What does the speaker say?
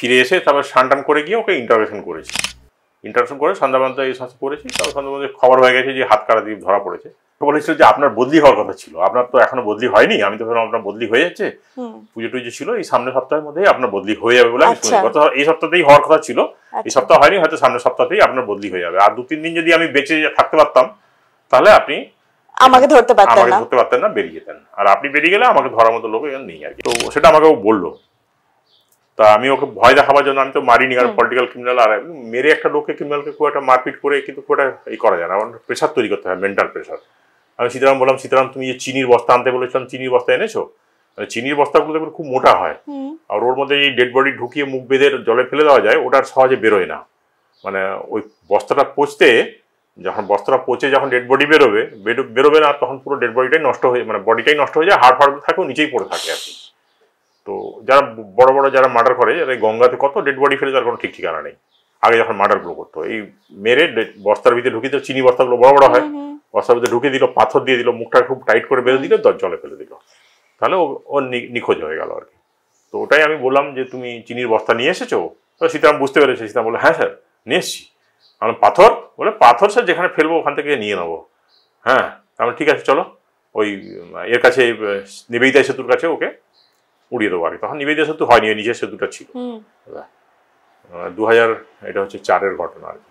ফিরে এসে তারপর স্নান টান করে গিয়ে ওকে ইন্টারোগেশন করেছি। ইন্টারোগেশন করে সন্ধ্যাবন্ত এই সমস্ত করেছি। তারপর সন্ধ্যাবন্ধে খবর হয়ে গেছে যে হাত কাটা দিয়ে ধরা পড়েছে। বলেছিল যে আপনার বদলি হওয়ার কথা ছিল, আপনার তো এখনো বদলি হয়নি। আমি তো ভাবলাম আপনার বদলি হয়ে যাচ্ছে, পুজো টুজো ছিল, এই সামনের সপ্তাহের মধ্যেই আপনার বদলি হয়ে যাবে বলে আমি শুনি। গত এই সপ্তাহতেই হওয়ার কথা ছিল, এই সপ্তাহ হয়নি, হয়তো সামনের সপ্তাহতেই আপনার বদলি হয়ে যাবে। আর 2-3 দিন যদি আমি বেঁচে থাকতে পারতাম তাহলে আপনি আমাকে ধরতে পারতেন না, বেরিয়ে যেতেন। আর আপনি বেরিয়ে গেলে আমাকে ধরার মতো লোক নেই আর কি। তো সেটা আমাকে ও বললো। তা আমি ওকে ভয় দেখাবার জন্য আমি তো মারিনি, কারণ পলিটিক্যাল ক্রিমিনাল, আর মেরে একটা লোককে ক্রিমিনালকে খুব একটা মারপিট করে কিন্তু খুব একটা এই করা যায় না, প্রেশার তৈরি করতে হয়, মেন্টাল প্রেশার। আমি সীতারাম বললাম, সীতারাম তুমি যে চিনির বস্তা আনতে বলেছিলাম, চিনির বস্তা এনেছো? চিনির বস্তাগুলো দেখবেন খুব মোটা হয়, আর ওর মধ্যে এই ডেড বডি ঢুকিয়ে মুখ বেঁধে জলে ফেলে দেওয়া যায়, ওটার সহজে বেরোয় না। মানে ওই বস্তাটা পচতে, যখন বস্তাটা পচে যখন ডেড বডি বেরোবে না, তখন পুরো ডেড বডিটাই নষ্ট হয়ে, মানে বডিটাই নষ্ট হয়ে যায়, হাড় ফাড়গুলো থাকেও নিচেই পড়ে থাকে আর কি। তো যারা বড় বড় যারা মার্ডার করে, যারা গঙ্গাতে কত ডেড বডি ফেলে তার কোনো ঠিক ঠিকানা নেই। আগে যখন মার্ডারগুলো করতো, এই মেরে বস্তার ভিতরে ঢুকিয়ে, চিনি বস্তাগুলো বড় বড় হয়, বস্তার ভিতরে ঢুকিয়ে দিল, পাথর দিয়ে দিল, মুখটা খুব টাইট করে বেঁধে দিল, জলে ফেলে দিল, তাহলে ও নিখোঁজ হয়ে গেল আর কি। তো ওটাই আমি বললাম যে তুমি চিনির বস্তা নিয়ে এসেছো? তো সীতারাম বুঝতে পেরেছে। সীতারাম বলে, হ্যাঁ স্যার নিয়ে এসছি। আমি পাথর? বলে পাথর স্যার যেখানে ফেলবো ওখান থেকে নিয়ে নেবো। হ্যাঁ, তাহলে ঠিক আছে চলো, ওই এর কাছে নিবেদিতা সেতুর কাছে ওকে উড়িয়ে দেবো আর কি। তখন নিবেদিতা সেতু হয়নি, নিজের সেতুটা ছিল। 2000 এটা হচ্ছে 4-এর ঘটনা আর কি।